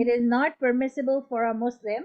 it is not permissible for a Muslim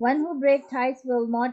one who break ties will not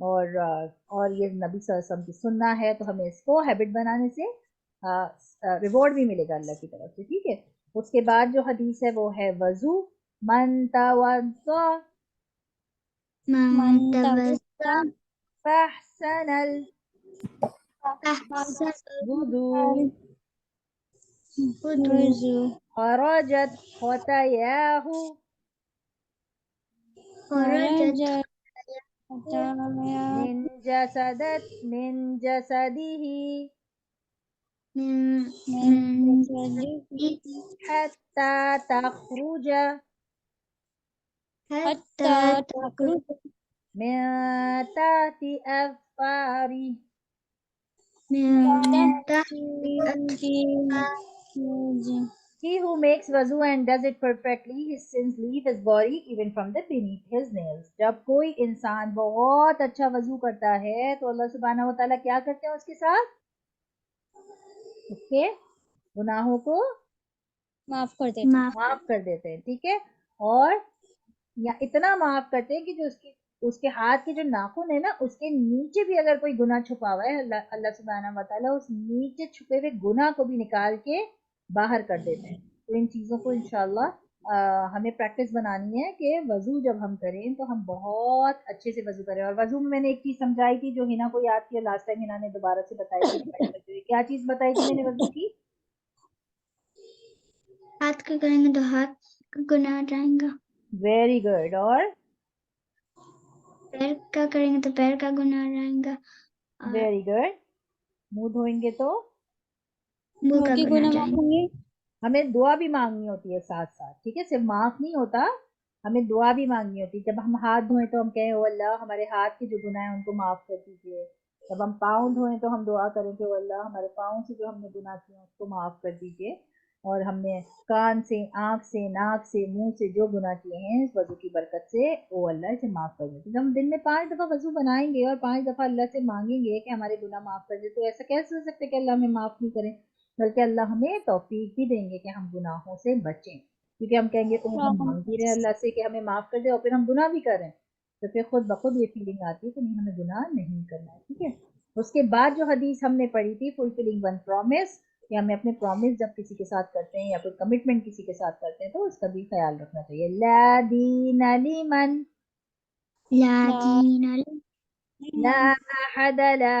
اور یہ نبی صلی اللہ علیہ وسلم کی سننا ہے، تو ہمیں اس کو ہیبٹ بنانے سے ریوارڈ بھی ملے گا اللہ کی طرف سے. ٹھیک ہے. اس کے بعد جو حدیث ہے وہ ہے وضو. من توضا من توضأ فاحسن فأحسن الوضوء الوضوء خرجت خطاياه خرجت من جسده من حتى تخرج حتى تخرج من تحت أظفاره. من تحت He who makes wuzu and does it perfectly, his sins leave his body even from the beneath his nails. جب کوئی انسان بہت اچھا وضو کرتا ہے تو اللہ سبحانہ و تعالیٰ کیا کرتے ہیں اس کے ساتھ؟ اس کے گناہوں کو معاف کر دیتے. معاف کر دیتے ہیں. ٹھیک ہے. اور یا اتنا معاف کرتے ہیں کہ جو اس کے ہاتھ کے جو ناخن ہے نا اس کے نیچے بھی اگر کوئی گناہ چھپا ہوا ہے اللہ سبحانہ و تعالیٰ اس نیچے چھپے ہوئے گناہ کو بھی نکال کے باہر کر دیتے ہیں. تو ان چیزوں کو انشاءاللہ ہمیں پریکٹس بنانی ہے کہ وضو جب ہم کریں تو ہم بہت اچھے سے وضو کریں. اور وضو میں نے ایک چیز سمجھائی تھی جو ہنا کو یاد کیا لاسٹ ٹائم ہنا نے دوبارہ سے بتائی تھی. کیا چیز بتائی تھی میں نے وضو کی؟ ہاتھ کا کریں گے تو ہاتھ کا گناہ جائیں گا. Very good. اور پیر کا کریں گے تو پیر کا گناہ جائیں گا. Very good. منہ دھوئیں گے تو منہ کا منہ کی گناہ گناہ جائیں معاف گا. ہوں گے. ہمیں دعا بھی مانگنی ہوتی ہے ساتھ ساتھ. ٹھیک ہے. صرف معاف نہیں ہوتا، ہمیں دعا بھی مانگنی ہوتی ہے. جب ہم ہاتھ دھوئیں تو ہم کہیں او اللہ ہمارے ہاتھ کے جو گناہ ہیں ان کو معاف کر دیجیے. جب ہم پاؤں دھوئیں تو ہم دعا کریں کہ او اللہ ہمارے پاؤں سے جو ہم نے گناہ کیے ہیں اس کو معاف کر دیجیے. اور ہم نے کان سے، آنکھ سے، ناک سے، منہ سے جو گناہ کیے ہیں اس وضو کی برکت سے او اللہ اسے معاف کر دیتے. جب ہم دن میں 5 دفعہ وضو بنائیں گے اور 5 دفعہ اللہ سے مانگیں گے کہ ہمارے گناہ معاف کر دے تو ایسا کیسے ہو سکتا ہے کہ اللہ ہمیں معاف نہیں کرے؟ بلکہ اللہ ہمیں توفیق بھی دیں گے کہ ہم گناہوں سے بچیں. کیونکہ ہم کہیں گے تو ہم مانگ بھی رہے اللہ سے کہ ہمیں معاف کر دے اور پھر ہم گناہ بھی کریں تو پھر خود بخود یہ فیلنگ آتی ہے کہ نہیں ہمیں گناہ نہیں کرنا ہے. ٹھیک ہے. اس کے بعد جو حدیث ہم نے پڑھی تھی فلفلنگ ون پرومس، کہ ہمیں اپنے پرومس جب کسی کے ساتھ کرتے ہیں یا کوئی کمٹمنٹ کسی کے ساتھ کرتے ہیں تو اس کا بھی خیال رکھنا چاہیے. لا دین لمن لا دین لا احد له.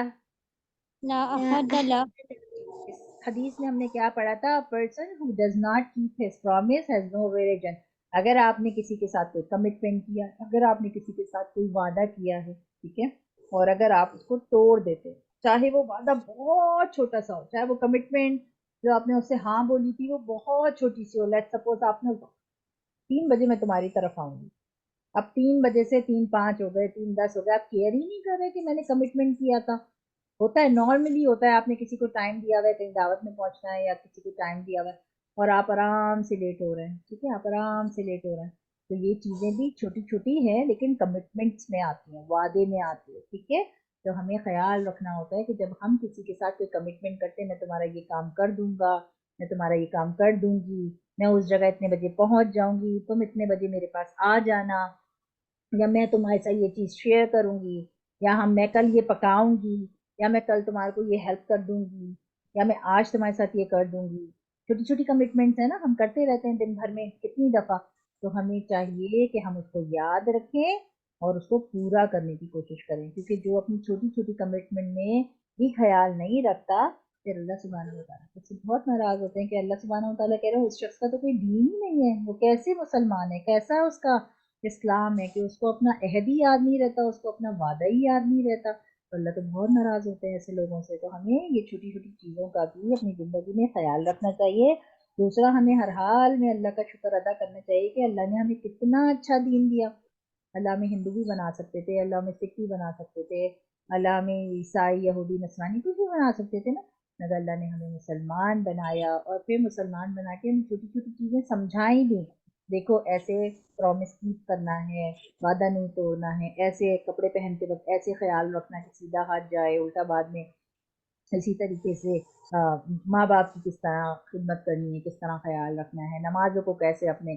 لا احد لا. اس حدیث میں ہم نے کیا پڑھا تھا؟ Person who does not keep his promise has no religion. اگر آپ نے کسی کے ساتھ کوئی کمٹمنٹ کیا، اگر آپ نے کسی کے ساتھ کوئی وعدہ کیا ہے، ٹھیک ہے، اور اگر آپ اس کو توڑ دیتے، چاہے وہ وعدہ بہت چھوٹا سا ہو، چاہے وہ کمٹمنٹ جو آپ نے اس سے ہاں بولی تھی وہ بہت چھوٹی سی ہو. لیٹ سپوز آپ نے 3 بجے میں تمہاری طرف آؤں گی، اب 3 بجے سے 3:05 ہو گئے، 3:10 ہو گئے، آپ کیئر ہی نہیں کر رہے کہ میں نے کمٹمنٹ کیا تھا. ہوتا ہے، نارملی ہوتا ہے. آپ نے کسی کو ٹائم دیا ہوا ہے کہیں دعوت میں پہنچنا ہے یا کسی کو ٹائم دیا ہوا ہے اور آپ آرام سے لیٹ ہو رہے ہیں. ٹھیک ہے. آپ آرام سے لیٹ ہو رہے ہیں تو یہ چیزیں بھی چھوٹی چھوٹی ہیں لیکن کمٹمنٹس میں آتی ہیں، وعدے میں آتی ہے. ٹھیک ہے. تو ہمیں خیال رکھنا ہوتا ہے کہ جب ہم کسی کے ساتھ کوئی کمٹمنٹ کرتے ہیں میں تمہارا یہ کام کر دوں گا، میں تمہارا یہ کام کر دوں گی، میں اس جگہ اتنے بجے پہنچ جاؤں گی، تم اتنے بجے میرے پاس آ جانا، یا میں تمہارے ساتھ یہ چیز شیئر کروں گی، یا میں کل یہ پکاؤں گی، یا میں کل تمہارے کو یہ ہیلپ کر دوں گی، یا میں آج تمہارے ساتھ یہ کر دوں گی. چھوٹی چھوٹی کمٹمنٹس ہیں نا، ہم کرتے رہتے ہیں دن بھر میں کتنی دفعہ. تو ہمیں چاہیے کہ ہم اس کو یاد رکھیں اور اس کو پورا کرنے کی کوشش کریں. کیونکہ جو اپنی چھوٹی چھوٹی کمٹمنٹ میں بھی خیال نہیں رکھتا پھر اللہ سبحانہ وتعالیٰ اس سے بہت ناراض ہوتے ہیں کہ اللہ سبحانہ وتعالیٰ کہہ رہے ہیں اس شخص کا تو کوئی دین ہی نہیں ہے، وہ کیسے مسلمان ہے، کیسا اس کا اسلام ہے کہ اس کو اپنا عہد ہی یاد نہیں رہتا، اس کو اپنا وعدہ ہی یاد نہیں رہتا. تو اللہ تو بہت ناراض ہوتے ہیں ایسے لوگوں سے. تو ہمیں یہ چھوٹی چھوٹی چیزوں کا بھی اپنی زندگی میں خیال رکھنا چاہیے. دوسرا، ہمیں ہر حال میں اللہ کا شکر ادا کرنا چاہیے کہ اللہ نے ہمیں کتنا اچھا دین دیا. اللہ ہمیں ہندو بھی بنا سکتے تھے، اللہ ہمیں سکھ بھی بنا سکتے تھے، اللہ ہمیں عیسائی، یہودی، نصرانی کچھ بھی بنا سکتے تھے نا، مگر اللہ نے ہمیں مسلمان بنایا اور پھر مسلمان بنا کے ہمیں چھوٹی چھوٹی چیزیں سمجھائیں بھی. دیکھو ایسے پرومس کیپ کرنا ہے، وعدہ نہیں توڑنا ہے، ایسے کپڑے پہنتے وقت ایسے خیال رکھنا کہ سیدھا ہاتھ جائے الٹا بعد میں. اسی طریقے سے ماں باپ کی کس طرح خدمت کرنی ہے، کس طرح خیال رکھنا ہے، نمازوں کو کیسے اپنے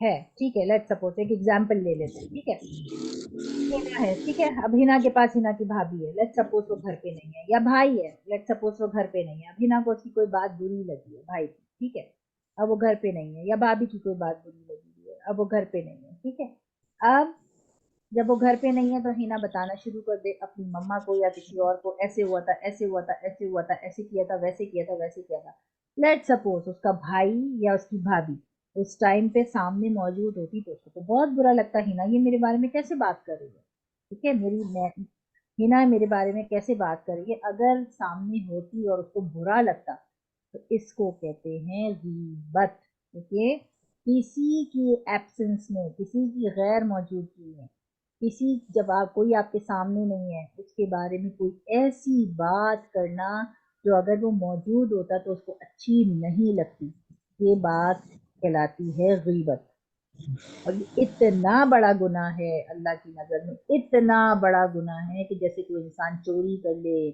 ہے, ٹھیک ہے, لیٹ سپوز ایک ایگزامپل لے لیتے ہیں, ٹھیک ہے, ہینا ہے, ٹھیک ہے, اب ہینا کے پاس ہینا کی بھابھی ہے, لیٹ سپوز وہ گھر پہ نہیں ہے, یا بھائی ہے, لیٹ سپوز وہ گھر پہ نہیں ہے, اب ہینا کو اس کی کوئی بات بری لگی ہے بھائی کی, ٹھیک ہے, اب وہ گھر پہ نہیں ہے, یا بھابھی کی کوئی بات بری لگی ہے, اب وہ گھر پہ نہیں ہے, ٹھیک ہے, اب جب وہ گھر پہ نہیں ہے تو ہینا بتانا شروع کر دے اپنی مما کو یا کسی اور کو, ایسے ہوا تھا, ایسے ہوا تھا, ایسے ہوا تھا, ایسے کیا تھا, ویسے کیا تھا, ویسے کیا تھا. لیٹ سپوز اس کا بھائی یا اس کی بھابھی اس ٹائم پہ سامنے موجود ہوتی تو اس کو تو بہت برا لگتا, ہینا یہ میرے بارے میں کیسے بات کر رہی ہے, ٹھیک ہے, ہینا میرے بارے میں کیسے بات کر رہی ہے, اگر سامنے ہوتی اور اس کو برا لگتا تو اس کو کہتے ہیں غیبت. اوکے, کسی کی ایبسنس میں, کسی کی غیر موجودگی میں, کسی جب کوئی آپ کے سامنے نہیں ہے اس کے بارے میں کوئی ایسی بات کرنا جو اگر وہ موجود ہوتا تو اس کو اچھی نہیں لگتی, یہ بات کہلاتی ہے غیبت. اور یہ اتنا بڑا گناہ ہے اللہ کی نظر میں, اتنا بڑا گناہ ہے کہ جیسے کوئی انسان چوری کر لے,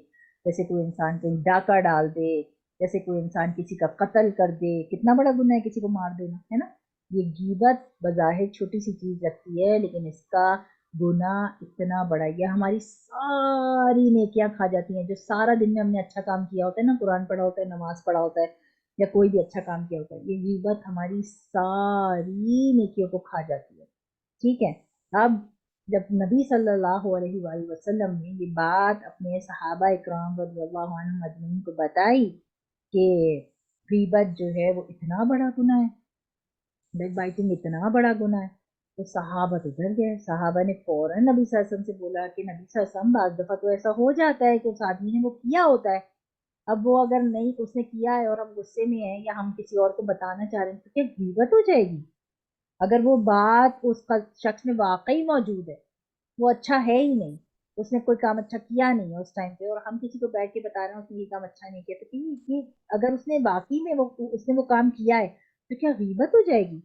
جیسے کوئی انسان کہیں ڈاکہ ڈال دے, جیسے کوئی انسان کسی کا قتل کر دے, کتنا بڑا گناہ ہے کسی کو مار دینا, ہے نا. یہ غیبت بظاہر چھوٹی سی چیز لگتی ہے لیکن اس کا گناہ اتنا بڑا ہے, یہ ہماری ساری نیکیاں کھا جاتی ہیں. جو سارا دن میں ہم نے اچھا کام کیا ہوتا ہے نا, قرآن پڑھا ہوتا ہے, نماز پڑھا ہوتا ہے, یا کوئی بھی اچھا کام کیا ہوتا ہے, یہ غیبت ہماری ساری نیکیوں کو کھا جاتی ہے, ٹھیک ہے. اب جب نبی صلی اللہ علیہ وآلہ وسلم نے یہ بات اپنے صحابہ اکرام رضی اللہ عنہم اجمعین کو بتائی کہ غیبت جو ہے وہ اتنا بڑا گناہ ہے, بیک بائٹنگ اتنا بڑا گناہ ہے, تو صحابہ تو ڈر گئے. صحابہ نے فوراً نبی صلی اللہ علیہ وسلم سے بولا کہ نبی صلی اللہ علیہ وسلم بعض دفعہ تو ایسا ہو جاتا ہے کہ اس آدمی نے وہ کیا ہوتا ہے, اب وہ اگر نہیں اس نے کیا ہے اور ہم غصے میں ہیں یا ہم کسی اور کو بتانا چاہ رہے ہیں تو کیا غیبت ہو جائے گی؟ اگر وہ بات اس کا شخص میں واقعی موجود ہے, وہ اچھا ہے ہی نہیں, اس نے کوئی کام اچھا کیا نہیں ہے اس ٹائم پہ, اور ہم کسی کو بیٹھ کے بتا رہے ہیں اس نے یہ کام اچھا نہیں کیا, تو اگر اس نے واقعی میں اس نے وہ کام کیا ہے تو کیا غیبت ہو جائے گی؟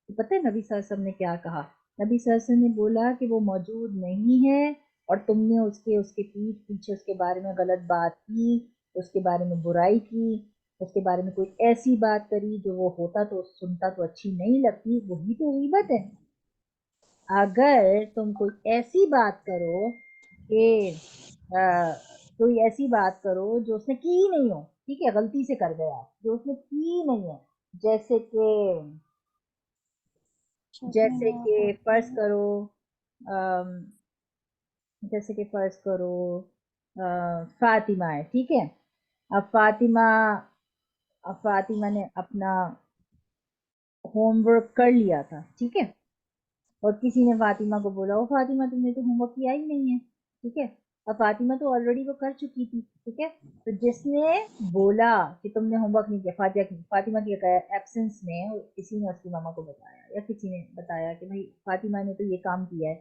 تو پتہ ہے نبی صلی اللہ علیہ وسلم نے کیا کہا؟ نبی صلی اللہ علیہ وسلم نے بولا کہ وہ موجود نہیں ہے اور تم نے اس کے پیٹھ پیچھے اس کے بارے میں غلط بات کی, اس کے بارے میں برائی کی, اس کے بارے میں کوئی ایسی بات کری جو وہ ہوتا تو سنتا تو اچھی نہیں لگتی, وہی تو غیبت ہے. اگر تم کوئی ایسی بات کرو کہ کوئی ایسی بات کرو جو اس نے کی ہی نہیں ہو, ٹھیک ہے, غلطی سے کر گیا جو اس نے کی ہی نہیں ہے, جیسے کہ فرض کرو فاطمہ ہے, ٹھیک ہے, اب فاطمہ نے اپنا ہوم ورک کر لیا تھا, ٹھیک ہے, اور کسی نے فاطمہ کو بولا او فاطمہ تم نے تو ہوم ورک کیا ہی نہیں ہے, ٹھیک ہے, اب فاطمہ تو آلریڈی وہ کر چکی تھی, ٹھیک ہے, تو جس نے بولا کہ تم نے ہوم ورک نہیں کیا, فاطمہ کی ایبسنس میں کسی نے اس کی ماما کو بتایا یا کسی نے بتایا کہ بھائی فاطمہ نے تو یہ کام کیا ہے,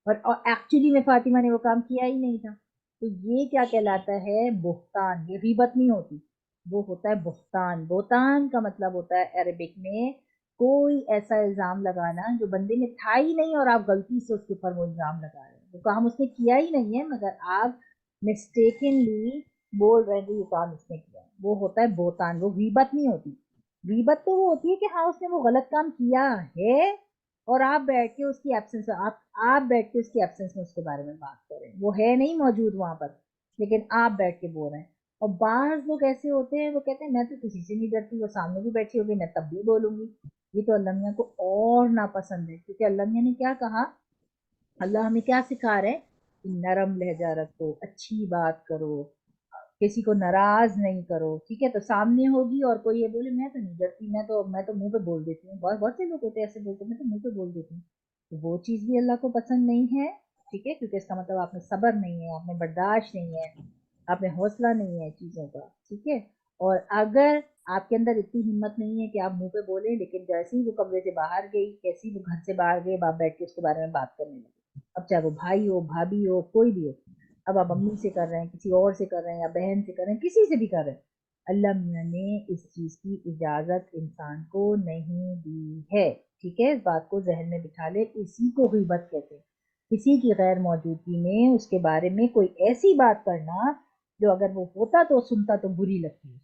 اور ایکچولی میں فاطمہ نے وہ کام کیا ہی نہیں تھا, تو یہ کیا کہلاتا ہے؟ بہتان. یہ غیبت نہیں ہوتی, وہ ہوتا ہے بہتان. بہتان کا مطلب ہوتا ہے عربک میں کوئی ایسا الزام لگانا جو بندے نے تھا ہی نہیں اور آپ غلطی سے اس کے اوپر وہ الزام لگا رہے ہیں, وہ کام اس نے کیا ہی نہیں ہے مگر آپ مسٹیکنلی بول رہے ہیں کہ یہ کام اس نے کیا, وہ ہوتا ہے بہتان. وہ غیبت نہیں ہوتی. غیبت تو وہ ہوتی ہے کہ ہاں اس نے وہ غلط کام کیا ہے اور آپ بیٹھ کے اس کی ایبسنس میں آپ بیٹھ کے اس کی ایبسنس میں اس کے بارے میں بات کر رہے ہیں, وہ ہے نہیں موجود وہاں پر لیکن آپ بیٹھ کے بول رہے ہیں. اور بعض لوگ ایسے ہوتے ہیں وہ کہتے ہیں میں تو کسی سے نہیں ڈرتی, وہ سامنے بھی بیٹھی ہوگی میں تب بھی بولوں گی. یہ تو اللہ میاں کو اور ناپسند ہے, کیونکہ اللہ میاں نے کیا کہا, اللہ ہمیں کیا سکھا رہے ہیں کہ نرم لہجہ رکھو, اچھی بات کرو, کسی کو ناراض نہیں کرو, ٹھیک ہے. تو سامنے ہوگی اور کوئی یہ بولے میں تو نہیں ڈرتی, میں تو منہ پہ بول دیتی ہوں, بہت سے لوگ ہوتے ہیں ایسے بولتے ہیں میں تو منہ پہ بول دیتی ہوں, تو وہ چیز بھی اللہ کو پسند نہیں ہے, ٹھیک ہے, کیونکہ اس کا مطلب آپ میں صبر نہیں ہے, آپ میں برداشت نہیں ہے, آپ میں حوصلہ نہیں ہے چیزوں کا, ٹھیک ہے. اور اگر آپ کے اندر اتنی ہمت نہیں ہے کہ آپ منہ پہ بولیں, لیکن جیسے ہی وہ کمرے سے باہر گئی, کیسی وہ گھر سے باہر گئے, آپ بیٹھ کے اس کے بارے میں بات کرنے لگے, اب چاہے وہ بھائی ہو, بھابھی ہو, کوئی بھی ہو, اب آپ امی سے کر رہے ہیں, کسی اور سے کر رہے ہیں, یا بہن سے کر رہے ہیں, کسی سے بھی کر رہے ہیں, اللہ میاں نے اس چیز کی اجازت انسان کو نہیں دی ہے, ٹھیک ہے. اس بات کو ذہن میں بٹھا لے, اسی کو غیبت کہتے ہیں. کسی کی غیر موجودگی میں اس کے بارے میں کوئی ایسی بات کرنا جو اگر وہ ہوتا تو سنتا تو بری لگتی ہے,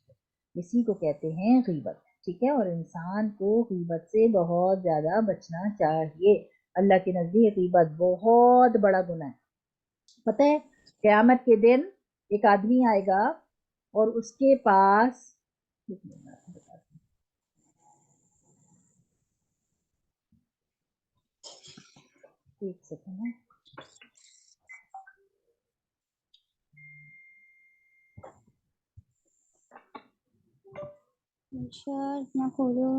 اسی کو کہتے ہیں غیبت. ٹھیک ہے. اور انسان کو غیبت سے بہت زیادہ بچنا چاہیے. اللہ کے نزدیک غیبت بہت بڑا گناہ ہے. پتہ ہے قیامت کے دن ایک آدمی آئے گا اور اس کے پاس ایک سیکنڈ اتنا کھولو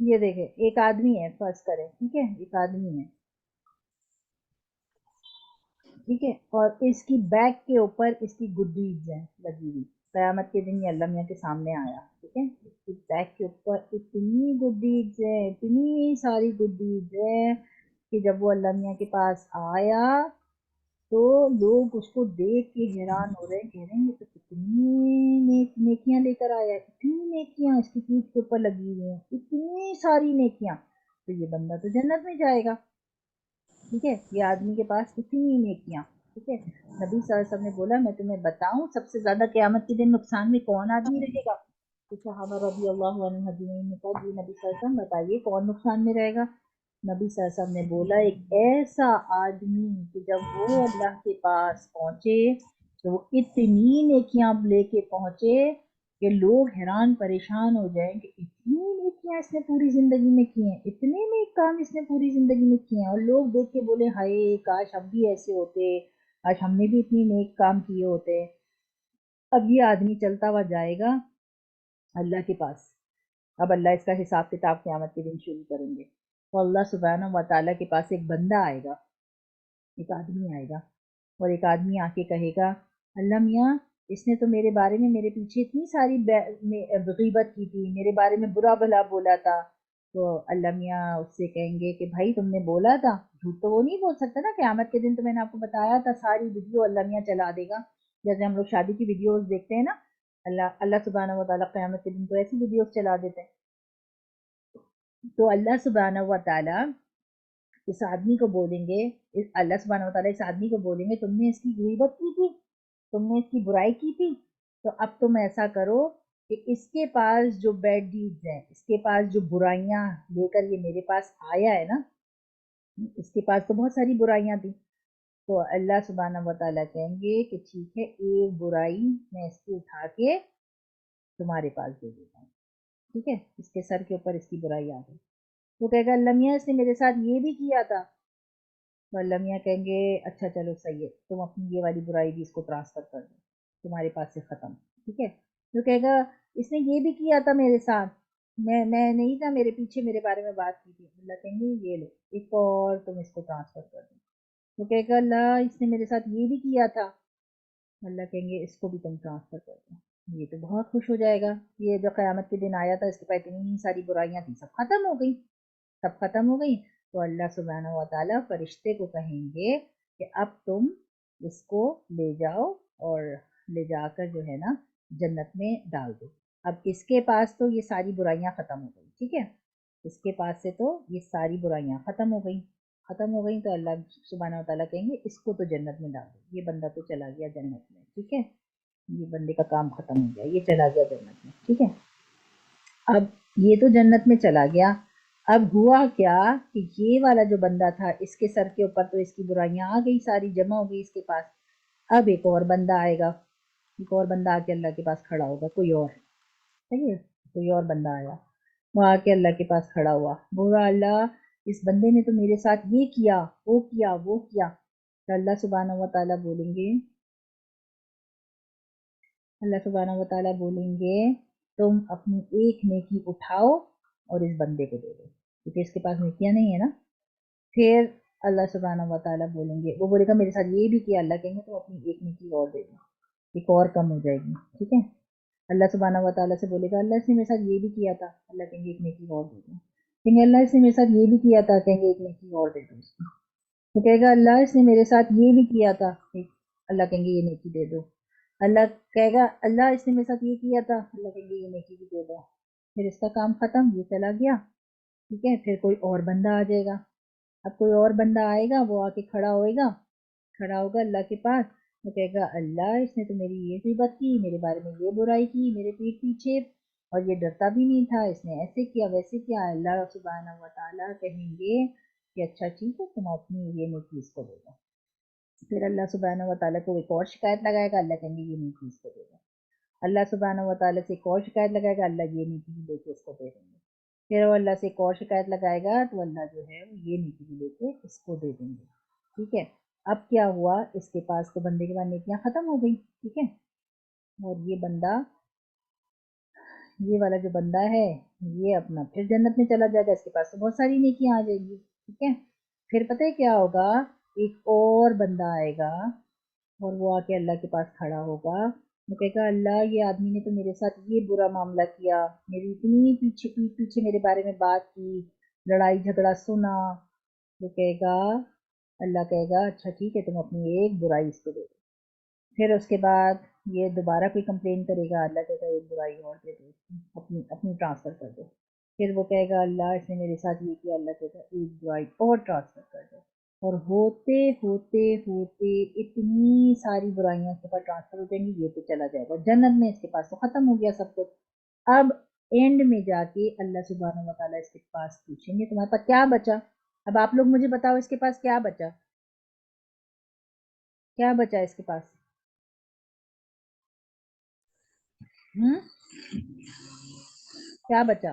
یہ دیکھیں ایک آدمی ہے فرض کریں ٹھیک ہے ایک آدمی ہے ٹھیک ہے اور اس کی بیک کے اوپر اس کی گڈ ڈیڈز ہیں لگی ہوئی. قیامت کے دن یہ اللہ میاں کے سامنے آیا ٹھیک ہے اس کی بیک کے اوپر اتنی گڈ ڈیڈز ہیں اتنی ساری گڈ ڈیڈز ہیں کہ جب وہ اللہ میاں کے پاس آیا تو لوگ اس کو دیکھ کے حیران ہو رہے ہیں. کہہ رہے ہیں یہ تو کتنی نیکیاں لے کر آیا ہے. اتنی نیکیاں اس کی پیٹھ کے اوپر لگی ہوئی ہیں اتنی ساری نیکیاں. تو یہ بندہ تو جنت میں جائے گا. ٹھیک ہے یہ آدمی کے پاس اتنی نیکیاں. ٹھیک ہے نبی صلی اللہ علیہ وسلم نے بولا میں تمہیں بتاؤں سب سے زیادہ قیامت کے دن نقصان میں کون آدمی رہے گا. تو صحابہ رضی اللہ عنہ اجمعین نے کہا جی نبی صلی اللہ علیہ وسلم بتائیے کون نقصان میں رہے گا. نبی صلی اللہ علیہ وسلم نے بولا ایک ایسا آدمی کہ جب وہ اللہ کے پاس پہنچے تو وہ اتنی نیکیاں لے کے پہنچے کہ لوگ حیران پریشان ہو جائیں کہ اتنی نیکیاں اس نے پوری زندگی میں کی ہیں اتنے نیک کام اس نے پوری زندگی میں کیے ہیں. اور لوگ دیکھ کے بولے ہائے کاش ہم بھی ایسے ہوتے کاش ہم نے بھی اتنی نیک کام کیے ہوتے. اب یہ آدمی چلتا ہوا جائے گا اللہ کے پاس. اب اللہ اس کا حساب کتاب قیامت کے دن شروع کریں گے. تو اللہ سبحانہ و تعالیٰ کے پاس ایک بندہ آئے گا ایک آدمی آئے گا اور ایک آدمی آ کے کہے گا اللہ میاں اس نے تو میرے بارے میں میرے پیچھے اتنی ساری غیبت کی تھی میرے بارے میں برا بھلا بولا تھا. تو اللہ میاں اس سے کہیں گے کہ بھائی تم نے بولا تھا. جھوٹ تو وہ نہیں بول سکتا نا. قیامت کے دن تو میں نے آپ کو بتایا تھا ساری ویڈیو اللہ میاں چلا دے گا. جیسے ہم لوگ شادی کی ویڈیوز دیکھتے ہیں نا اللہ سبحانہ و تعالیٰ قیامت کے دن تو ایسی ویڈیوز چلا دیتے ہیں. تو اللہ سبحانہ و تعالیٰ اس آدمی کو بولیں گے اللہ سبحانہ و تعالیٰ اس آدمی کو بولیں گے تم نے اس کی غیبت کی تھی تم نے اس کی برائی کی تھی تو اب تم ایسا کرو کہ اس کے پاس جو بیڈ ڈیڈز ہیں اس کے پاس جو برائیاں لے کر یہ میرے پاس آیا ہے نا اس کے پاس تو بہت ساری برائیاں تھیں. تو اللہ سبحانہ و تعالیٰ کہیں گے کہ ٹھیک ہے ایک برائی میں اس کی اٹھا کے تمہارے پاس دے دیتا ہوں. ٹھیک ہے اس کے سر کے اوپر اس کی برائی آ گئی. وہ کہے گا اللہ میاں اس نے میرے ساتھ یہ بھی کیا تھا. تو اللہ میاں کہیں گے اچھا چلو صحیح ہے تم اپنی یہ والی برائی بھی اس کو ٹرانسفر کر دو تمہارے پاس سے ختم. ٹھیک ہے تو کہے گا اس نے یہ بھی کیا تھا میرے ساتھ میں نہیں تھا میرے پیچھے میرے بارے میں بات کی تھی. اللہ کہیں گے یہ لو ایک اور تم اس کو ٹرانسفر کر دو. تو کہے گا اللہ اس نے میرے ساتھ یہ بھی کیا تھا. اللہ کہیں گے اس کو بھی تم ٹرانسفر کر دو. یہ تو بہت خوش ہو جائے گا. یہ جو قیامت کے دن آیا تھا اس کے پاس اتنی ساری برائیاں تھیں سب ختم ہو گئی سب ختم ہو گئی. تو اللہ سبحانہ و تعالیٰ فرشتے کو کہیں گے کہ اب تم اس کو لے جاؤ اور لے جا کر جو ہے نا جنت میں ڈال دو. اب اس کے پاس تو یہ ساری برائیاں ختم ہو گئی. ٹھیک ہے اس کے پاس سے تو یہ ساری برائیاں ختم ہو گئیں تو اللہ سبحانہ و تعالیٰ کہیں گے اس کو تو جنت میں ڈال دو. یہ بندہ تو چلا گیا جنت میں. ٹھیک ہے یہ بندے کا کام ختم ہو گیا یہ چلا گیا جنت میں. ٹھیک ہے اب یہ تو جنت میں چلا گیا. اب ہوا کیا کہ یہ والا جو بندہ تھا اس کے سر کے اوپر تو اس کی برائیاں آ گئی ساری جمع ہو گئی اس کے پاس. اب ایک اور بندہ آئے گا ایک اور بندہ آ کے اللہ کے پاس کھڑا ہوگا کوئی اور صحیح ہے کوئی اور بندہ آیا وہ آ کے اللہ کے پاس کھڑا ہوا بولا اللہ اس بندے نے تو میرے ساتھ یہ کیا وہ کیا وہ کیا. تو اللہ سبحانہ و تعالیٰ بولیں گے تم اپنی ایک نیکی اٹھاؤ اور اس بندے کو دے دو کیونکہ اس کے پاس نیکیاں نہیں ہے نا. پھر اللہ سبحانہ و تعالیٰ بولیں گے وہ بولے گا میرے ساتھ یہ بھی کیا. اللہ کہیں گے تم اپنی ایک نیکی اور دے دو ایک اور کم ہو جائے گی. ٹھیک ہے اللہ سبحانہ و تعالیٰ سے بولے گا اللہ اس نے میرے ساتھ یہ بھی کیا تھا. اللہ کہیں گے ایک نیکی اور دے دو. کہیں گے اللہ اس نے میرے ساتھ یہ بھی کیا تھا. کہیں گے ایک نیکی اور دے دو اس کو. تو کہے گا اللہ اس نے میرے ساتھ یہ بھی کیا تھا. اللہ کہیں گے یہ نیکی دے دو. اللہ کہے گا اللہ اس نے میرے ساتھ یہ کیا تھا. اللہ کہیں گے یہ نیکی بھی دے دو. پھر اس کا کام ختم یہ چلا گیا. ٹھیک ہے پھر کوئی اور بندہ آ جائے گا. اب کوئی اور بندہ آئے گا وہ آ کے کھڑا ہوگا اللہ کے پاس. وہ کہے گا اللہ اس نے تو میری یہ غیبت کی، میرے بارے میں یہ برائی کی میرے پیٹھ پیچھے، اور یہ ڈرتا بھی نہیں تھا، اس نے ایسے کیا ویسے کیا۔ اللہ سبحانہ و تعالیٰ کہیں گے کہ اچھا ٹھیک ہے تم اپنی یہ نیکی اس کو دے دو۔ پھر اللہ سبحانہ و تعالیٰ کو ایک اور شکایت لگائے گا، اللہ کہیں گے یہ نیکی اس کو دے دو۔ اللہ سبحانہ و تعالیٰ سے ایک اور شکایت لگائے گا، اللہ یہ نیکی بھی لے کے اس کو دے دیں گے۔ پھر وہ اللہ سے ایک اور شکایت لگائے گا تو اللہ جو ہے وہ یہ نیکی بھی لے کے اس کو دے دیں گے۔ ٹھیک ہے، اب کیا ہوا، اس کے پاس تو بندے کے بعد نیکیاں ختم ہو گئی، ٹھیک ہے، اور یہ بندہ، یہ والا جو بندہ ہے یہ اپنا پھر جنت میں چلا جائے گا، اس کے پاس تو بہت ساری نیکیاں آ جائیں گی، ٹھیک ہے۔ پھر پتہ ہے کیا ہوگا، ایک اور بندہ آئے گا اور وہ آ کے اللہ کے پاس کھڑا ہوگا، وہ کہے گا اللہ یہ آدمی نے تو میرے ساتھ یہ برا معاملہ کیا، میری اتنی پیچھے پیٹھ پیچھے میرے بارے میں بات کی، لڑائی جھگڑا سنا۔ وہ کہے گا، اللہ کہے گا اچھا ٹھیک ہے تم اپنی ایک برائی اس کو دے دو۔ پھر اس کے بعد یہ دوبارہ کوئی کمپلین کرے گا، اللہ کہے گا ایک برائی اور دے دو، اپنی ٹرانسفر کر دو۔ پھر وہ کہے گا اللہ اس نے میرے ساتھ یہ کیا، اللہ کہے گا ایک برائی اور ٹرانسفر کر دو۔ اور ہوتے ہوتے ہوتے اتنی ساری برائیاں اس کے پاس ٹرانسفر ہو جائیں گی، یہ تو چلا جائے گا جنت میں، اس کے پاس تو ختم ہو گیا سب کچھ۔ اب اینڈ میں جا کے اللہ سبحانہ و تعالیٰ اس کے پاس پوچھیں گے تمہارے پاس کیا بچا؟ اب آپ لوگ مجھے بتاؤ اس کے پاس کیا بچا، کیا بچا اس کے پاس؟ کیا بچا؟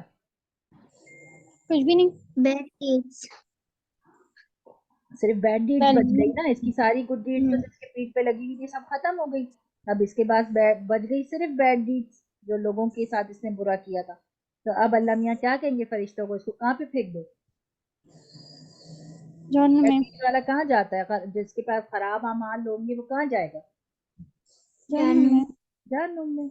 کچھ بھی نہیں، Bad deeds. صرف بیڈ ڈیڈز بچ گئی نا، اس کی ساری گڈ ڈیڈز تو جس کے پیٹ پہ لگی ہوئی تھی سب ختم ہو گئی، اب اس کے پاس بچ گئی صرف بیڈ ڈیڈز جو لوگوں کے ساتھ اس نے برا کیا تھا۔ تو اب اللہ میاں کیا کہیں گے فرشتوں کو، اس کو کہاں پہ پھینک دو؟ جہنم بیڈ میں، ڈیڈز والا کہاں جاتا ہے، جس کے پاس خراب اعمال ہوں گے وہ کہاں جائے گا؟ جہنم میں۔ جہنم میں۔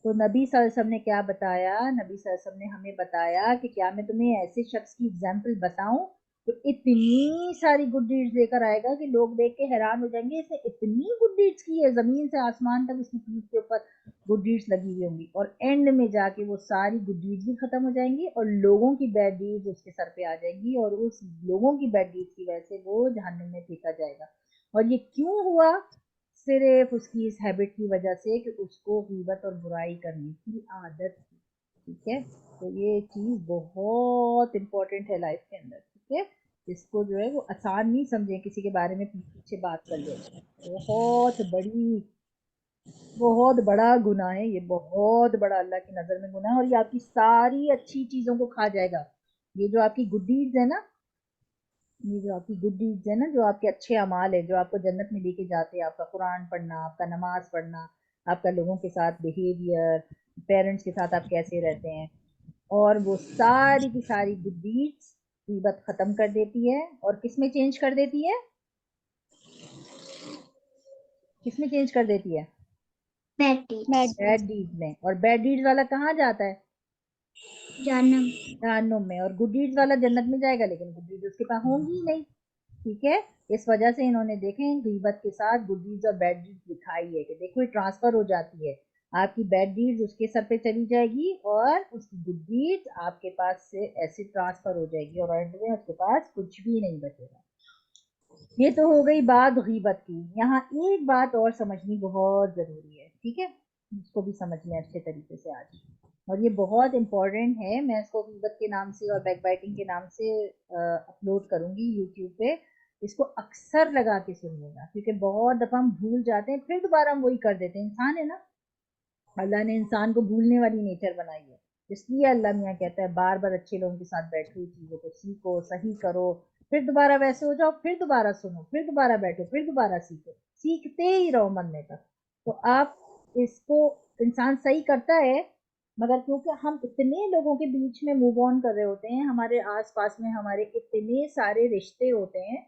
تو نبی صلی اللہ علیہ وسلم نے کیا بتایا، نبی صلی اللہ علیہ وسلم نے ہمیں بتایا کہ کیا میں تمہیں ایسے شخص کی اگزامپل بتاؤں تو اتنی ساری گڈ ڈیڈز لے کر آئے گا کہ لوگ دیکھ کے حیران ہو جائیں گے اس نے اتنی گڈ ڈیڈز کی ہے، زمین سے آسمان تک اس کی پیٹھ کے اوپر گڈ ڈیڈز لگی ہوئی ہوں گی، اور اینڈ میں جا کے وہ ساری گڈ ڈیڈز بھی ختم ہو جائیں گی اور لوگوں کی بیڈ ڈیڈز اس کے سر پہ آ جائیں گی، اور اس لوگوں کی بیڈ ڈیڈز کی وجہ سے وہ جہنم میں پھینکا جائے گا۔ اور یہ کیوں ہوا؟ صرف اس کی اس ہیبٹ کی وجہ سے کہ اس کو غیبت اور برائی کرنے کی عادت تھی، ٹھیک ہے۔ تو یہ چیز بہت امپورٹنٹ ہے لائف کے اندر، ٹھیک ہے، اس کو جو ہے وہ آسان نہیں سمجھیں کسی کے بارے میں پیچھے بات کر لینا، بہت بڑا گناہ ہے یہ، بہت بڑا اللہ کی نظر میں گناہ ہے، اور یہ آپ کی ساری اچھی چیزوں کو کھا جائے گا۔ یہ جو آپ کی گڈ ڈیڈز ہے نا، یہ جو آپ کی گڈ ڈیڈز ہے نا، جو آپ کے اچھے اعمال ہے جو آپ کو جنت میں لے کے جاتے ہیں، آپ کا قرآن پڑھنا، آپ کا نماز پڑھنا، آپ کا لوگوں کے ساتھ بیہیویئر، پیرنٹس کے ساتھ آپ کیسے رہتے ہیں، اور وہ ساری کی ساری گڈ ڈیڈز غیبت ختم کر دیتی ہے، اور کس میں چینج کر دیتی ہے؟ کس میں چینج کر دیتی ہے؟ Bad deeds. بیڈ ڈیڈز میں۔ اور بیڈ ڈیڈز والا کہاں جاتا ہے؟ Jahannam. جہنم میں۔ اور گڈ ڈیڈز والا جنت میں جائے گا، لیکن گڈ ڈیڈز اس کے پاس ہوں گی ہی نہیں، ٹھیک ہے۔ اس وجہ سے انہوں نے دیکھیں غیبت کے ساتھ گڈ ڈیڈز اور بیڈ ڈیڈز دکھائی ہے کہ دیکھو یہ ٹرانسفر ہو جاتی ہے، آپ کی بیڈ ڈیڈز اس کے سر پہ چلی جائے گی اور اس کی گڈ ڈیڈز آپ کے پاس سے ایسے ٹرانسفر ہو جائے گی، اور اینڈ میں اس کے پاس کچھ بھی نہیں بچے گا۔ یہ تو ہو گئی بات غیبت کی۔ یہاں ایک بات اور سمجھنی بہت ضروری ہے، ٹھیک ہے، اس کو بھی سمجھ لیں اچھے طریقے سے آج، اور یہ بہت امپورٹنٹ ہے۔ میں اس کو غیبت کے نام سے اور بیک بائٹنگ کے نام سے اپلوڈ کروں گی یوٹیوب پہ، اس کو اکثر لگا کے سنیے گا، کیونکہ بہت دفعہ ہم بھول جاتے ہیں پھر دوبارہ ہم وہی کر دیتے ہیں۔ انسان ہے نا، اللہ نے انسان کو بھولنے والی نیچر بنائی ہے، اس لیے اللہ میاں کہتا ہے بار بار اچھے لوگوں کے ساتھ بیٹھو، چیزوں کو سیکھو، صحیح کرو، پھر دوبارہ ویسے ہو جاؤ، پھر دوبارہ سنو، پھر دوبارہ بیٹھو، پھر دوبارہ سیکھو، سیکھتے ہی رہو مرنے تک۔ تو آپ اس کو، انسان صحیح کرتا ہے مگر کیونکہ ہم اتنے لوگوں کے بیچ میں موو آن کر رہے ہوتے ہیں، ہمارے آس پاس میں ہمارے اتنے سارے رشتے ہوتے ہیں،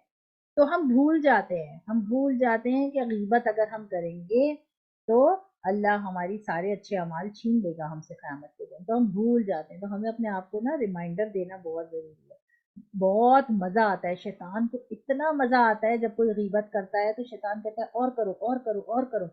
تو ہم بھول جاتے ہیں کہ غیبت اگر ہم کریں گے تو اللہ ہماری سارے اچھے اعمال چھین لے گا ہم سے قیامت کے دن، تو ہم بھول جاتے ہیں۔ تو ہمیں اپنے آپ کو نا ریمائنڈر دینا بہت ضروری ہے۔ بہت مزہ آتا ہے، شیطان کو اتنا مزہ آتا ہے جب کوئی غیبت کرتا ہے تو شیطان کہتا ہے اور کرو اور کرو اور کرو،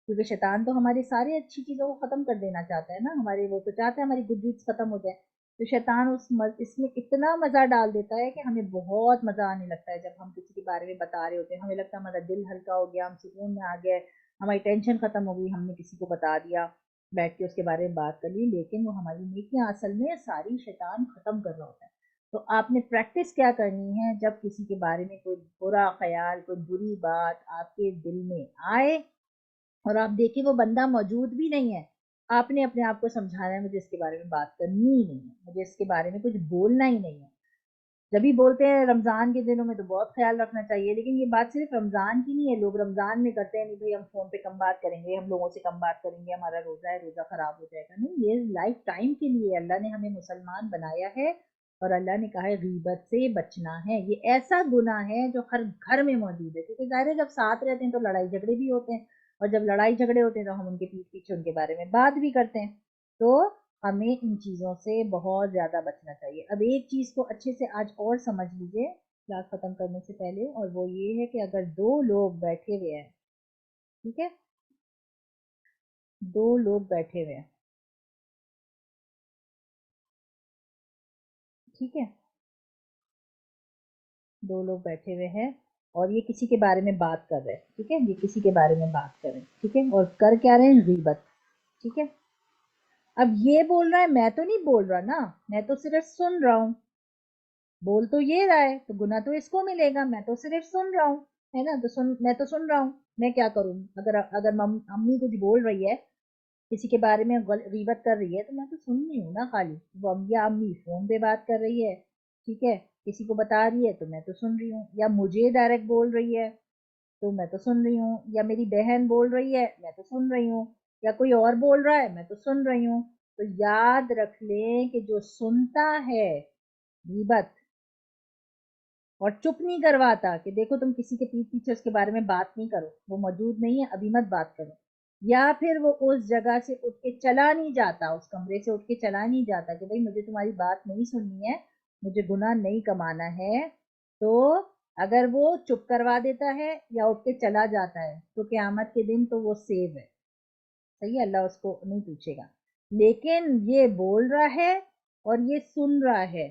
کیونکہ شیطان تو ہماری ساری اچھی چیزوں کو ختم کر دینا چاہتا ہے نا، ہمارے وہ تو چاہتا ہے ہماری گڈ ڈیڈز ختم ہو جائے۔ تو شیطان اس میں اتنا مزہ ڈال دیتا ہے کہ ہمیں بہت مزہ آنے لگتا ہے جب ہم کسی کے بارے میں بتا رہے ہوتے ہیں. ہمیں لگتا ہے ہمارا دل ہلکا ہو گیا, ہم سکون میں آ گئے, ہماری ٹینشن ختم ہو گئی, ہم نے کسی کو بتا دیا, بیٹھ کے اس کے بارے میں بات کر لی, لیکن وہ ہماری نیکیاں اصل میں ساری شیطان ختم کر رہا ہوتا ہے. تو آپ نے پریکٹس کیا کرنی ہے, جب کسی کے بارے میں کوئی برا خیال, کوئی بری بات آپ کے دل میں آئے اور آپ دیکھیں وہ بندہ موجود بھی نہیں ہے, آپ نے اپنے آپ کو سمجھانا ہے مجھے اس کے بارے میں بات کرنی ہی نہیں ہے, مجھے اس کے بارے میں کچھ بولنا ہی نہیں ہے. جبھی بولتے ہیں رمضان کے دنوں میں تو بہت خیال رکھنا چاہیے, لیکن یہ بات صرف رمضان کی نہیں ہے. لوگ رمضان میں کرتے ہیں نہیں بھائی ہم فون پہ کم بات کریں گے, ہم لوگوں سے کم بات کریں گے, ہمارا روزہ ہے, روزہ خراب ہو جائے گا. نہیں, یہ لائف ٹائم کے لیے اللہ نے ہمیں مسلمان بنایا ہے, اور اللہ نے کہا ہے غیبت سے بچنا ہے. یہ ایسا گناہ ہے جو ہر گھر میں موجود ہے, کیونکہ ظاہر ہے جب ساتھ رہتے ہیں تو لڑائی جھگڑے بھی ہوتے ہیں, اور جب لڑائی جھگڑے ہوتے ہیں تو ہم ان کے پیچھے پیچھے ان کے بارے میں بات بھی کرتے ہیں. تو ہمیں ان چیزوں سے بہت زیادہ بچنا چاہیے. اب ایک چیز کو اچھے سے آج اور سمجھ لیجئے کلاس ختم کرنے سے پہلے, اور وہ یہ ہے کہ اگر دو لوگ بیٹھے ہوئے ہیں, ٹھیک ہے, دو لوگ بیٹھے ہوئے ہیں, ٹھیک ہے, دو لوگ بیٹھے ہوئے ہیں اور یہ کسی کے بارے میں بات کر رہے ہیں, ٹھیک ہے, یہ کسی کے بارے میں بات کر رہے ہیں, ٹھیک ہے, اور کر کیا رہے ہیں, غیبت, ٹھیک ہے. اب یہ بول رہا ہے میں تو نہیں بول رہا نا, میں تو صرف سن رہا ہوں, بول تو یہ رہا ہے, تو گناہ تو اس کو ملے گا, میں تو صرف سن رہا ہوں, ہے نا, تو میں تو سن رہا ہوں, میں کیا کروں, اگر امی کچھ بول رہی ہے کسی کے بارے میں غیبت کر رہی ہے, تو میں تو سن رہی ہوں نا خالی. وہ امی فون پہ بات کر رہی ہے, ٹھیک ہے, کسی کو بتا رہی ہے تو میں تو سن رہی ہوں, یا مجھے ڈائریکٹ بول رہی ہے تو میں تو سن رہی ہوں, یا میری بہن بول رہی ہے میں تو سن رہی ہوں, یا کوئی اور بول رہا ہے میں تو سن رہی ہوں. تو یاد رکھ لیں کہ جو سنتا ہے غیبت اور چپ نہیں کرواتا کہ دیکھو تم کسی کے پیچھے پیچھے اس کے بارے میں بات نہیں کرو, وہ موجود نہیں ہے ابھی مت بات کرو, یا پھر وہ اس جگہ سے اٹھ کے چلا نہیں جاتا, اس کمرے سے اٹھ کے چلا نہیں جاتا کہ بھئی مجھے تمہاری بات نہیں سننی ہے, مجھے گناہ نہیں کمانا ہے, تو اگر وہ چپ کروا دیتا ہے یا اٹھ کے چلا جاتا ہے تو قیامت کے دن تو وہ سیو ہے, صحیح ہے, اللہ اس کو نہیں پوچھے گا. لیکن یہ بول رہا ہے اور یہ سن رہا ہے,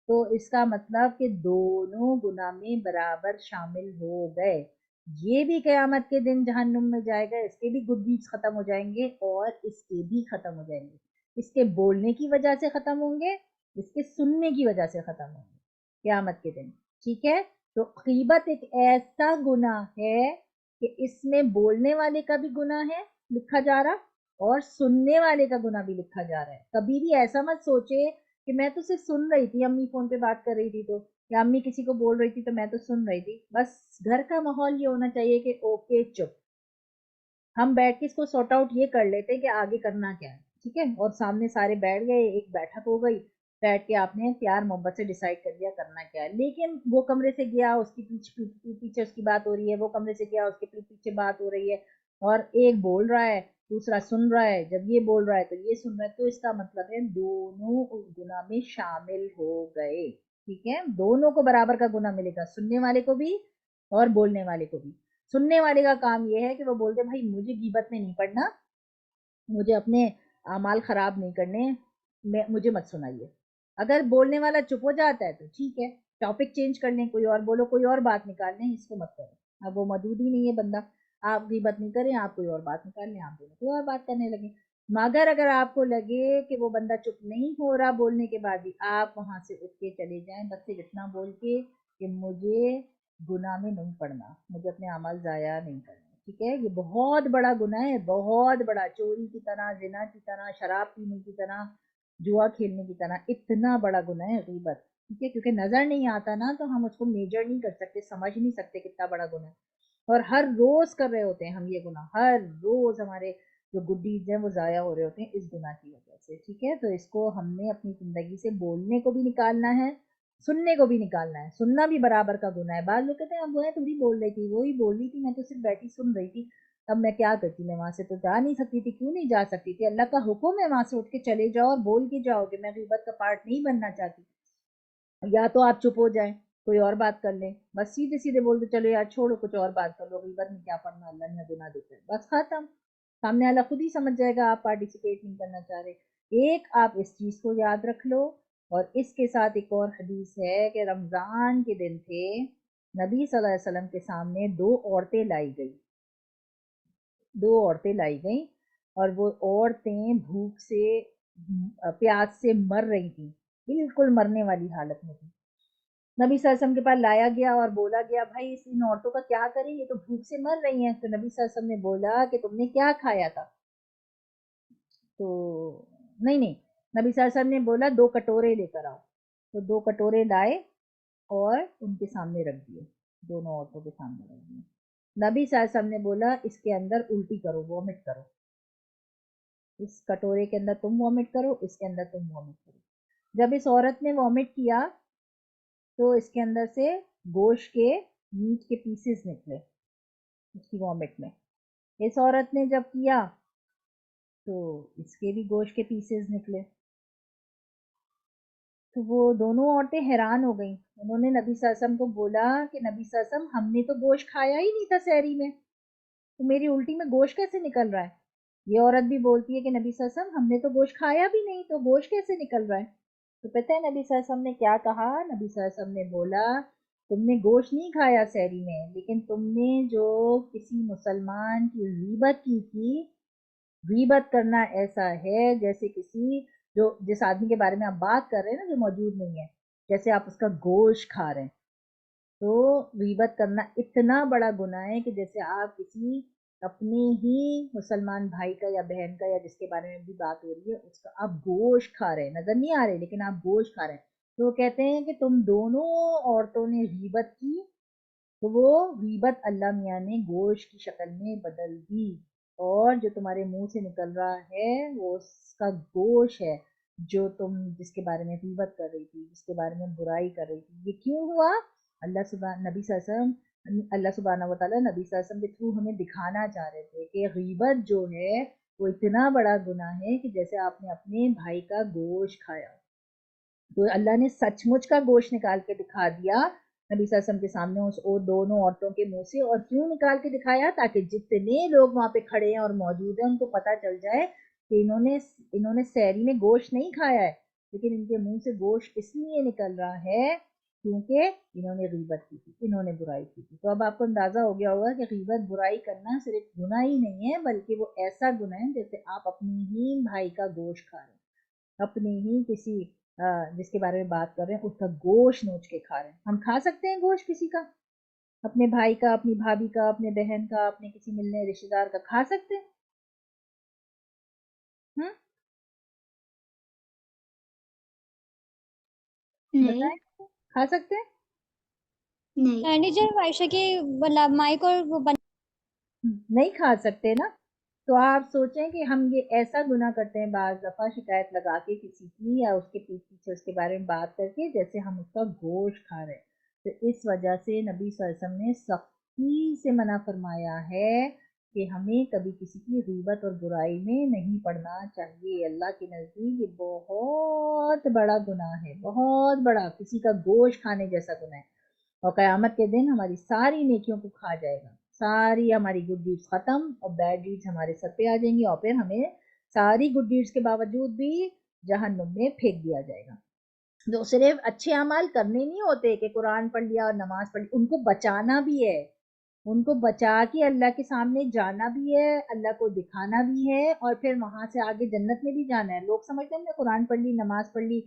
تو اس کا مطلب کہ دونوں گناہ میں برابر شامل ہو گئے. یہ بھی قیامت کے دن جہنم میں جائے گا, اس کے بھی گڈ ڈیڈز ختم ہو جائیں گے اور اس کے بھی ختم ہو جائیں گے. اس کے بولنے کی وجہ سے ختم ہوں گے, اس کے سننے کی وجہ سے ختم ہوں گے قیامت کے دن, ٹھیک ہے. تو غیبت ایک ایسا گناہ ہے کہ اس میں بولنے والے کا بھی گناہ ہے لکھا جا رہا, اور سننے والے کا گناہ بھی لکھا جا رہا ہے. کبھی بھی ایسا مت سوچے کہ میں تو صرف سن رہی تھی, امی فون پہ بات کر رہی تھی تو, یا امی کسی کو بول رہی تھی تو میں تو سن رہی تھی. بس گھر کا ماحول یہ ہونا چاہیے کہ اوکے چپ, ہم بیٹھ کے اس کو سارٹ آؤٹ یہ کر لیتے کہ آگے کرنا کیا ہے, ٹھیک ہے, اور سامنے سارے بیٹھ گئے, ایک بیٹھک ہو گئی, بیٹھ کے آپ نے پیار محبت سے ڈیسائیڈ کر دیا کرنا کیا ہے. لیکن وہ کمرے سے گیا, اس کی پیچھے اس کی بات ہو رہی ہے, وہ کمرے سے گیا, اس کے پیچھے بات ہو رہی ہے, اور ایک بول رہا ہے دوسرا سن رہا ہے, جب یہ بول رہا ہے تو یہ سن رہا ہے, تو اس کا مطلب ہے دونوں اس گناہ میں شامل ہو گئے, ٹھیک ہے. دونوں کو برابر کا گناہ ملے گا, سننے والے کو بھی اور بولنے والے کو بھی. سننے والے کا کام یہ ہے کہ وہ بولتے بھائی مجھے غیبت میں نہیں پڑنا, مجھے اپنے اعمال خراب نہیں کرنے, مجھے مت سنائیے. اگر بولنے والا چپ ہو جاتا ہے تو ٹھیک ہے, ٹاپک چینج کر لیں, کوئی اور بولو, کوئی اور بات نکال لیں, اس کو مت کریں. اب وہ موجود ہی نہیں ہے بندہ, آپ غیبت نہیں کریں, آپ کوئی اور بات نکال لیں, آپ دونوں کوئی اور بات کرنے لگیں. مگر اگر آپ کو لگے کہ وہ بندہ چپ نہیں ہو رہا بولنے کے بعد بھی, آپ وہاں سے اٹھ کے چلے جائیں, بس صرف اتنا بول کے کہ مجھے گناہ میں نہیں پڑنا, مجھے اپنے عمل ضائع نہیں کرنا, ٹھیک ہے. یہ بہت بڑا گناہ ہے, بہت بڑا, چوری کی طرح, زنا کی طرح, شراب پینے کی طرح, جوا کھیلنے کی طرح, اتنا بڑا گناہ ہے غیبت, ٹھیک ہے. کیونکہ نظر نہیں آتا نا, تو ہم اس کو میجر نہیں کر سکتے, سمجھ نہیں سکتے کتنا بڑا گناہ ہے, اور ہر روز کر رہے ہوتے ہیں ہم یہ گناہ, ہر روز ہمارے جو گڈ ڈیڈز ہیں وہ ضائع ہو رہے ہوتے ہیں اس گناہ کی وجہ سے, ٹھیک ہے. تو اس کو ہم نے اپنی زندگی سے بولنے کو بھی نکالنا ہے, سننے کو بھی نکالنا ہے. سننا بھی برابر کا گناہ ہے. بعض لوگ کہتے ہیں اب وہ تھوڑی بول رہی تھی, وہی بول رہی تھی, میں تو صرف بیٹھی سن رہی تھی, اب میں کیا کرتی, میں وہاں سے تو جا نہیں سکتی تھی. کیوں نہیں جا سکتی تھی, اللہ کا حکم ہے وہاں سے اٹھ کے چلے جاؤ اور بول کے جاؤ کہ میں غیبت کا پارٹ نہیں بننا چاہتی. یا تو آپ چپ ہو جائیں, کوئی اور بات کر لیں, بس سیدھے سیدھے بول دو چلو یار چھوڑو کچھ اور بات کر لو, غیبت میں کیا پڑھنا, اللہ نے گناہ دیتا ہے, بس ختم. سامنے اللہ خود ہی سمجھ جائے گا آپ پارٹیسپیٹ نہیں کرنا چاہ رہے. ایک آپ اس چیز کو یاد رکھ لو اور اس کے ساتھ ایک اور حدیث ہے کہ رمضان کے دن تھے، نبی صلی اللہ علیہ وسلم کے سامنے دو عورتیں لائی گئیں اور وہ عورتیں بھوک سے پیاس سے مر رہی تھیں، بالکل مرنے والی حالت میں تھیں. نبی صلی اللہ علیہ وسلم کے پاس لایا گیا اور بولا گیا بھائی ان عورتوں کا کیا کریں، یہ تو بھوک سے مر رہی ہیں. تو نبی صلی اللہ علیہ وسلم نے بولا کہ تم نے کیا کھایا تھا؟ تو نہیں، نبی صلی اللہ علیہ وسلم نے بولا 2 کٹورے لے کر آؤ. تو 2 کٹورے لائے اور ان کے سامنے رکھ دیے، دونوں عورتوں کے سامنے رکھ دیے. نبی صلی اللہ علیہ وسلم نے بولا اس کے اندر الٹی کرو، وامٹ کرو، اس کٹورے کے اندر تم وامٹ کرو، اس کے اندر تم وامٹ کرو. جب اس عورت نے وامٹ کیا تو اس کے اندر سے گوشت کے میٹ کے پیسز نکلے اس کی وامٹ میں. اس عورت نے جب کیا تو اس کے بھی گوشت کے پیسز نکلے. تو وہ دونوں عورتیں حیران ہو گئیں. انہوں نے نبی صلی اللہ علیہ وسلم کو بولا کہ نبی صلی اللہ علیہ وسلم ہم نے تو گوشت کھایا ہی نہیں تھا سحری میں، تو میری الٹی میں گوشت کیسے نکل رہا ہے؟ یہ عورت بھی بولتی ہے کہ نبی صلی اللہ علیہ وسلم ہم نے تو گوشت کھایا بھی نہیں، تو گوشت کیسے نکل رہا ہے؟ تو پتہ ہے نبی صلی اللہ علیہ وسلم نے کیا کہا؟ نبی صلی اللہ علیہ وسلم نے بولا تم نے گوشت نہیں کھایا سحری میں، لیکن تم نے جو کسی مسلمان کی غیبت کی تھی، غیبت کرنا ایسا ہے جیسے کسی جو جس آدمی کے بارے میں آپ بات کر رہے ہیں نا جو موجود نہیں ہے، جیسے آپ اس کا گوشت کھا رہے ہیں. تو غیبت کرنا اتنا بڑا گناہ ہے کہ جیسے آپ کسی اپنے ہی مسلمان بھائی کا یا بہن کا یا جس کے بارے میں بھی بات ہو رہی ہے اس کا آپ گوشت کھا رہے ہیں، نظر نہیں آ رہے لیکن آپ گوشت کھا رہے ہیں. تو وہ کہتے ہیں کہ تم دونوں عورتوں نے غیبت کی، تو وہ غیبت اللہ میاں نے گوشت کی شکل میں بدل دی، اور جو تمہارے منہ سے نکل رہا ہے وہ اس کا گوشت ہے جو تم جس کے بارے میں غیبت کر رہی تھی، جس کے بارے میں برائی کر رہی تھی. یہ کیوں ہوا؟ نبی صلی اللہ علیہ وسلم اللہ سبحانہ و تعالیٰ نبی صلی اللہ علیہ وسلم کے تھرو ہمیں دکھانا چاہ رہے تھے کہ غیبت جو ہے وہ اتنا بڑا گناہ ہے کہ جیسے آپ نے اپنے بھائی کا گوشت کھایا. تو اللہ نے سچ مچ کا گوشت نکال کے دکھا دیا نبی صلی اللہ علیہ وسلم کے سامنے اس دونوں عورتوں کے منہ سے. اور کیوں نکال کے دکھایا؟ تاکہ جتنے لوگ وہاں پہ کھڑے ہیں اور موجود ہیں ان کو پتہ چل جائے کہ انہوں نے سحری میں گوشت نہیں کھایا ہے، لیکن ان کے منہ سے گوشت اس لیے نکل رہا ہے کیونکہ انہوں نے غیبت کی تھی، انہوں نے برائی کی تھی. تو اب آپ کو اندازہ ہو گیا ہوگا کہ غیبت برائی کرنا صرف گناہ ہی نہیں ہے بلکہ وہ ایسا گناہ ہے جیسے آپ اپنی ہی بھائی کا گوشت کھا رہے ہیں، اپنے ہی کسی جس کے بارے میں بات کر رہے ہیں اس کا گوشت نوچ کے کھا رہے ہیں. ہم کھا سکتے ہیں گوشت کسی کا، اپنے بھائی کا، اپنی بھابھی کا، اپنے بہن کا، اپنے کسی ملنے رشتے دار کا کھا سکتے ہیں؟ نہیں بتائیں، کھا سکتے ہیں؟ نہیں ٹیچر عائشہ کی مائک اور وہ نہیں کھا سکتے نا. تو آپ سوچیں کہ ہم یہ ایسا گناہ کرتے ہیں بعض دفعہ شکایت لگا کے کسی کی یا اس کے پیچھے اس کے بارے میں بات کر کے جیسے ہم اس کا گوشت کھا رہے ہیں. تو اس وجہ سے نبی صلی اللہ علیہ وسلم نے سختی سے منع فرمایا ہے کہ ہمیں کبھی کسی کی غیبت اور برائی میں نہیں پڑنا چاہیے. اللہ کے نزدیک یہ بہت بڑا گناہ ہے، بہت بڑا، کسی کا گوشت کھانے جیسا گناہ ہے. اور قیامت کے دن ہماری ساری نیکیوں کو کھا جائے گا، ساری ہماری گڈ ڈیڈز ختم اور بیڈ ڈیڈز ہمارے سر پہ آ جائیں گی، اور پھر ہمیں ساری گڈ ڈیڈز کے باوجود بھی جہنم میں پھینک دیا جائے گا. تو صرف اچھے اعمال کرنے نہیں ہوتے کہ قرآن پڑھ لیا اور نماز پڑھ لی، ان کو بچانا بھی ہے، ان کو بچا کے اللہ کے سامنے جانا بھی ہے، اللہ کو دکھانا بھی ہے، اور پھر وہاں سے آگے جنت میں بھی جانا ہے. لوگ سمجھتے ہیں ہم نے قرآن پڑھ لی، نماز پڑھ لی،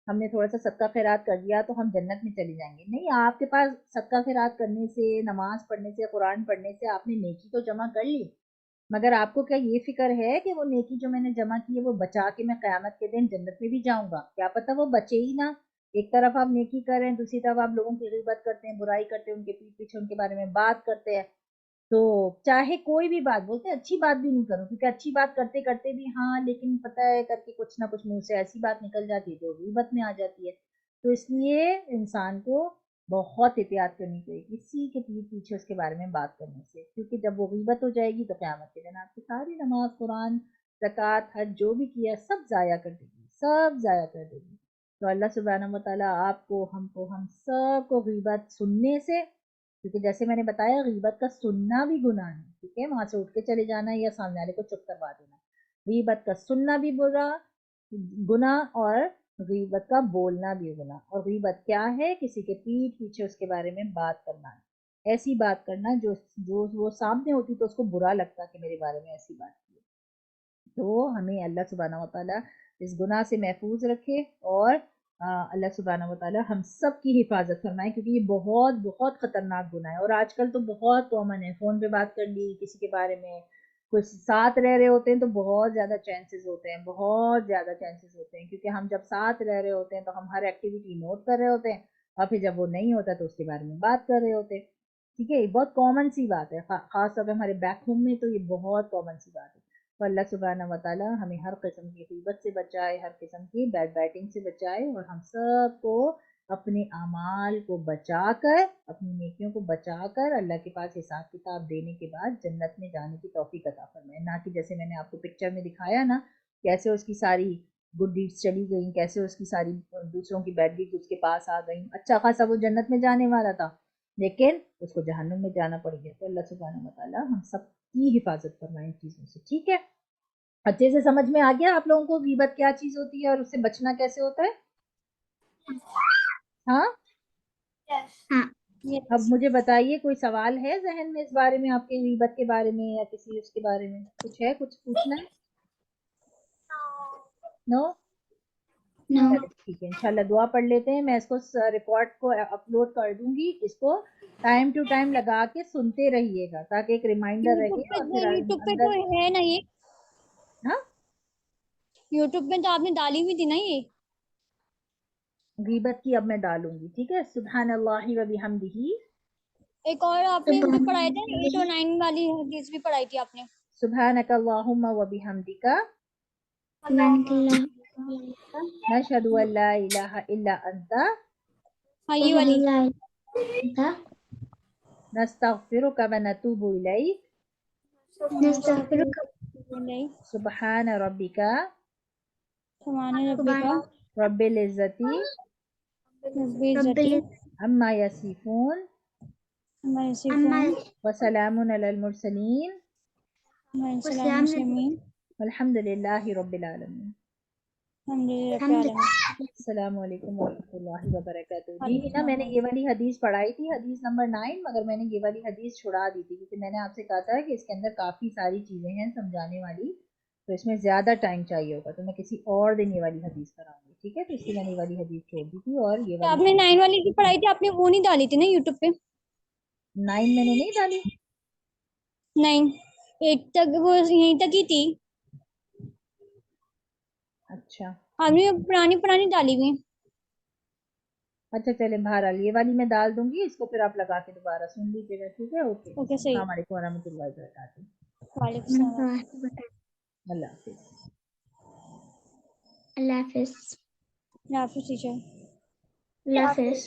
ہم نے تھوڑا سا صدقہ خیرات کر دیا تو ہم جنت میں چلے جائیں گے. نہیں، آپ کے پاس صدقہ خیرات کرنے سے، نماز پڑھنے سے، قرآن پڑھنے سے آپ نے نیکی تو جمع کر لی، مگر آپ کو کیا یہ فکر ہے کہ وہ نیکی جو میں نے جمع کی ہے وہ بچا کے میں قیامت کے دن جنت میں بھی جاؤں گا؟ کیا پتہ وہ بچے ہی نہ. ایک طرف آپ نیکی کر رہے ہیں، دوسری طرف آپ لوگوں کی غیبت کرتے ہیں، برائی کرتے ہیں، ان کے پیچھے پیچھے ان کے بارے میں بات کرتے ہیں. تو چاہے کوئی بھی بات بولتے ہیں، اچھی بات بھی نہیں کرو، کیونکہ اچھی بات کرتے کرتے بھی ہاں لیکن پتہ ہے کر کے کچھ نہ کچھ منہ سے ایسی بات نکل جاتی ہے جو غیبت میں آ جاتی ہے. تو اس لیے انسان کو بہت احتیاط کرنی چاہیے کسی کے پیچھے اس کے بارے میں بات کرنے سے، کیونکہ جب وہ غیبت ہو جائے گی تو قیامت کے دن آپ کی ساری نماز، قرآن، زکوٰۃ، حج جو بھی کیا سب ضائع کر دے گی، سب ضائع کر دے گی. تو اللہ سبحانہ و تعالیٰ آپ کو، ہم سب کو غیبت سننے سے، کیونکہ جیسے میں نے بتایا غیبت کا سننا بھی گناہ ہے، ٹھیک ہے، وہاں سے اٹھ کے چلے جانا یا سامنے والے کو چپ کروا دینا. غیبت کا سننا بھی برا گناہ اور غیبت کا بولنا بھی گناہ. اور غیبت کیا ہے؟ کسی کے پیٹھ پیچھے اس کے بارے میں بات کرنا ہے، ایسی بات کرنا جو وہ سامنے ہوتی تو اس کو برا لگتا کہ میرے بارے میں ایسی بات کی. تو ہمیں اللہ سبحانہ و تعالیٰ اس گناہ سے محفوظ رکھے، اور اللہ سبحانہ و تعالیٰ ہم سب کی حفاظت فرمائے، کیونکہ یہ بہت بہت خطرناک گناہ ہے. اور آج کل تو بہت کامن ہے، فون پہ بات کر لی کسی کے بارے میں، کچھ ساتھ رہ رہے ہوتے ہیں تو بہت زیادہ چانسز ہوتے ہیں، بہت زیادہ چانسز ہوتے ہیں، کیونکہ ہم جب ساتھ رہ رہے ہوتے ہیں تو ہم ہر ایکٹیویٹی نوٹ کر رہے ہوتے ہیں، اور پھر جب وہ نہیں ہوتا تو اس کے بارے میں بات کر رہے ہوتے ہیں. ٹھیک ہے، یہ بہت کامن سی بات ہے، خاص طور پہ ہمارے بیک ہوم میں تو یہ بہت کامن سی بات ہے. تو اللہ سبحانہ و تعالیٰ ہمیں ہر قسم کی غیبت سے بچائے، ہر قسم کی بیڈ بائٹنگ سے بچائے، اور ہم سب کو اپنے اعمال کو بچا کر، اپنی نیکیوں کو بچا کر اللہ کے پاس حساب کتاب دینے کے بعد جنت میں جانے کی توفیق عطا فرمائے. نہ کہ جیسے میں نے آپ کو پکچر میں دکھایا نا، کیسے اس کی ساری گڈ ڈیڈس چلی گئیں، کیسے اس کی ساری دوسروں کی بیڈ ڈیڈس اس کے پاس آ گئیں. اچھا خاصا وہ جنت میں جانے والا تھا، لیکن اس کو جہنم میں جانا پڑ گیا. تو اللہ سبحانہ و تعالیٰ ہم سب کی حفاظت فرمائے ان چیزوں سے. ٹھیک ہے، اچھے سے سمجھ میں آ گیا آپ لوگوں کو غیبت کیا چیز ہوتی ہے اور اس سے بچنا کیسے ہوتا ہے؟ ہاں، اب مجھے بتائیے کوئی سوال ہے ذہن میں اس بارے میں، آپ کے غیبت کے بارے میں یا کسی اس کے بارے میں کچھ ہے، کچھ پوچھنا ہے؟ نو؟ ٹھیک ہے، انشاءاللہ دعا پڑھ لیتے ہیں. میں اس کو ریکارڈ کو اپلوڈ کر دوں گی، اس کو ٹائم ٹو ٹائم لگا کے سنتے رہیے گا تاکہ ایک ریمائنڈر رہے. اور پھر یوٹیوب پہ اندر تو ہے نا یہ، ہاں یوٹیوب پہ تو آپ نے ڈالی ہوئی تھی نا یہ غیبت کی. اب میں ڈالوں گی، ٹھیک ہے. سبحان اللہ و بحمدہ. ایک اور آپ نے بھی پڑھائی تھی 8 اور 9 والی حدیث بھی پڑھائی تھی آپ نے. سبحانک اللہم و بحمدک نشہد ان لا الہ الا انت ہاں یہ والی نستغفرک و نتوب الیک سبحان ربک سبحان ربک رب العزت رب العزت عما یصفون عما یصفون وسلام علی المرسلین وسلام المرسلین والحمد للہ رب العالمین. الحمد للہ رب العالمین. السلام علیکم ورحمۃ اللہ وبرکاتہ. جی نا، میں نے یہ والی حدیث پڑھائی تھی، حدیث نمبر 9، مگر میں نے یہ والی حدیث چھڑا دی تھی کیونکہ میں نے آپ سے کہا تھا کہ اس کے اندر کافی ساری چیزیں ہیں سمجھانے والی، تو اس میں زیادہ ٹائم چاہیے ہوگا، تو میں کسی اور دن یہ والی حدیث کراؤں گی. ٹھیک ہے، تو اس لیے میں نے یہ والی حدیث چھوڑ دی تھی. اور یہ آپ والی نے 9 والی کی پڑھائی تھی، آپ نے وہ نہیں ڈالی تھی نا یوٹیوب پہ؟ 9 میں نے نہیں ڈالی. 9 8 تک وہ یہیں تک ہی تھی. اچھا آپ نے پرانی ڈالی ہوئی. اچھا چلیں، بہرحال یہ والی میں ڈال دوں گی، اس کو پھر آپ لگا کے دوبارہ سن لیجیے گا. ٹھیک ہے، اوکے. اوکے صحیح. السلام علیکم ورحمۃ اللہ وبرکاتہ. وعلیکم السلام. اللہ حافظ. اللہ حافظ. اللہ حافظ ٹیچر. اللہ حافظ.